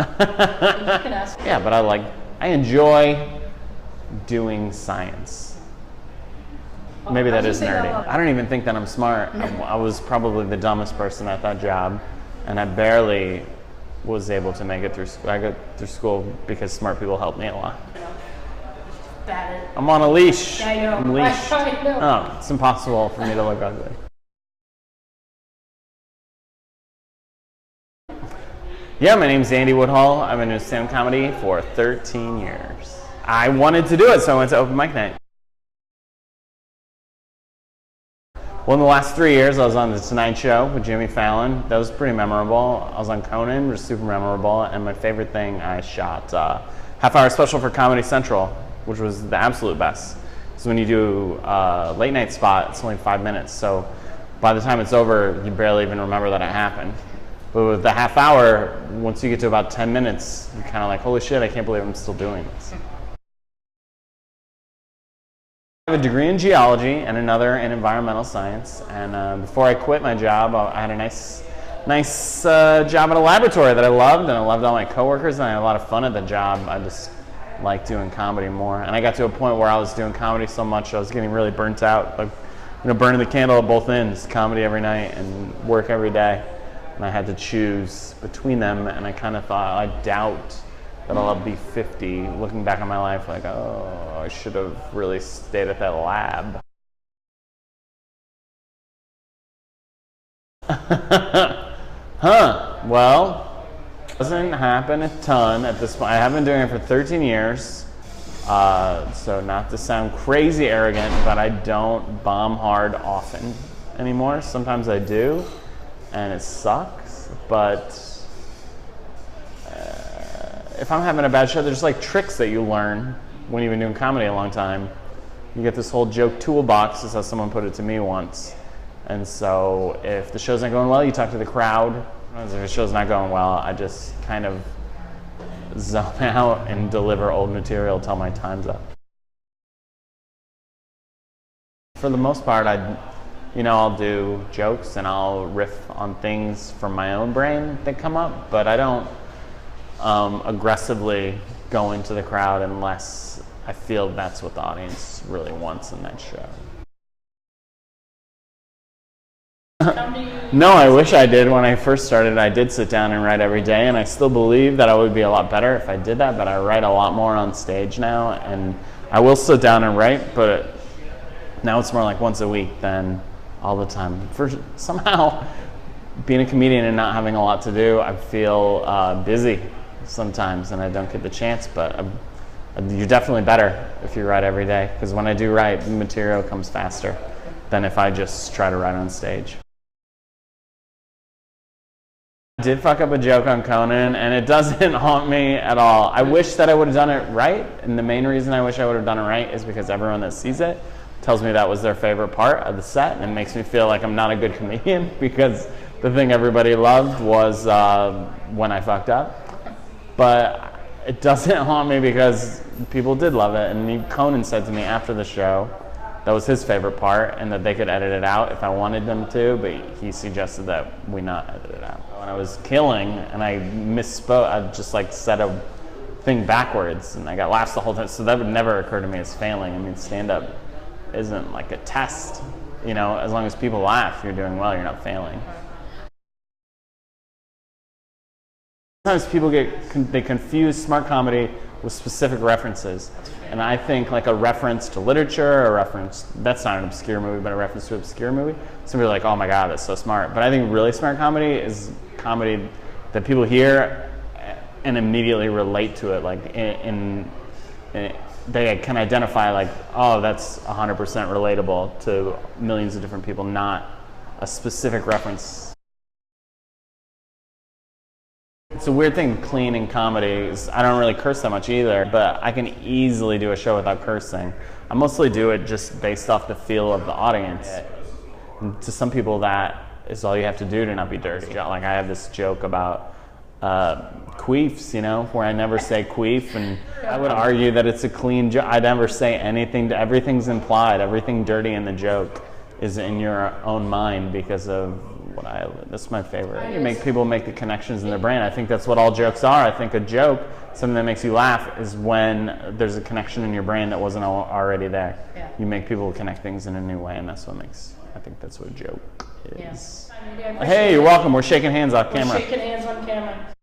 can ask. Yeah, but I enjoy doing science. Maybe that is nerdy. I don't even think that I'm smart. I was probably the dumbest person at that job, and I barely was able to make it through school. I got through school because smart people helped me a lot. I'm on a leash. I know. I'm leashed. I know. Oh, it's impossible for me to look ugly. Yeah, my name's Andy Woodhull. I've been doing stand-up comedy for 13 years. I wanted to do it, so I went to open mic night. Well, in the last 3 years, I was on The Tonight Show with Jimmy Fallon. That was pretty memorable. I was on Conan, which was super memorable. And my favorite thing, I shot a half-hour special for Comedy Central, which was the absolute best. So when you do a late-night spot, it's only 5 minutes. So by the time it's over, you barely even remember that it happened. But with the half hour, once you get to about 10 minutes, you're kind of like, holy shit, I can't believe I'm still doing this. I have a degree in geology and another in environmental science. And before I quit my job, I had a nice job at a laboratory that I loved, and I loved all my coworkers, and I had a lot of fun at the job. I just liked doing comedy more. And I got to a point where I was doing comedy so much, I was getting really burnt out. Like, burning the candle at both ends, comedy every night and work every day. And I had to choose between them, and I kind of thought, I doubt that I'll be 50, looking back on my life like, oh, I should have really stayed at that lab. Well, it doesn't happen a ton at this point. I have been doing it for 13 years, so not to sound crazy arrogant, but I don't bomb hard often anymore. Sometimes I do, and it sucks, but if I'm having a bad show, there's like tricks that you learn when you've been doing comedy a long time. You get this whole joke toolbox, is how someone put it to me once. And so if the show's not going well, you talk to the crowd. If the show's not going well, I just kind of zone out and deliver old material till my time's up. For the most part, I'll do jokes and I'll riff on things from my own brain that come up, but I don't aggressively go into the crowd unless I feel that's what the audience really wants in that show. No, I wish I did. When I first started, I did sit down and write every day, and I still believe that I would be a lot better if I did that, but I write a lot more on stage now, and I will sit down and write, but now it's more like once a week than all the time. For somehow, being a comedian and not having a lot to do, I feel busy sometimes, and I don't get the chance, but you're definitely better if you write every day, because when I do write, the material comes faster than if I just try to write on stage. I did fuck up a joke on Conan, and it doesn't haunt me at all. I wish that I would have done it right, and the main reason I wish I would have done it right is because everyone that sees it tells me that was their favorite part of the set, and it makes me feel like I'm not a good comedian, because the thing everybody loved was when I fucked up. But it doesn't haunt me because people did love it, and Conan said to me after the show that was his favorite part, and that they could edit it out if I wanted them to, but he suggested that we not edit it out. When I was killing and I misspoke, I just said a thing backwards, and I got laughs the whole time, so that would never occur to me as failing. I mean, stand-up isn't like a test, as long as people laugh, you're doing well, you're not failing. Sometimes people they confuse smart comedy with specific references, and I think like a reference to literature, a reference, that's not an obscure movie, but a reference to an obscure movie, somebody like, oh my god, that's so smart. But I think really smart comedy is comedy that people hear and immediately relate to it, like they can identify like, oh, that's 100% relatable to millions of different people, not a specific reference. It's a weird thing, clean in comedy. I don't really curse that much either, but I can easily do a show without cursing. I mostly do it just based off the feel of the audience. And to some people, that is all you have to do to not be dirty. Like I have this joke about queefs, where I never say queef, and I would argue that it's a clean joke. I never say anything, everything's implied, everything dirty in the joke is in your own mind because of That's my favorite. You make people make the connections in their brain. I think that's what all jokes are. I think a joke, something that makes you laugh, is when there's a connection in your brain that wasn't already there. Yeah. You make people connect things in a new way, and that's what makes. I think that's what a joke is. Yeah. Hey, you're welcome. We're shaking hands off camera. We're shaking hands on camera.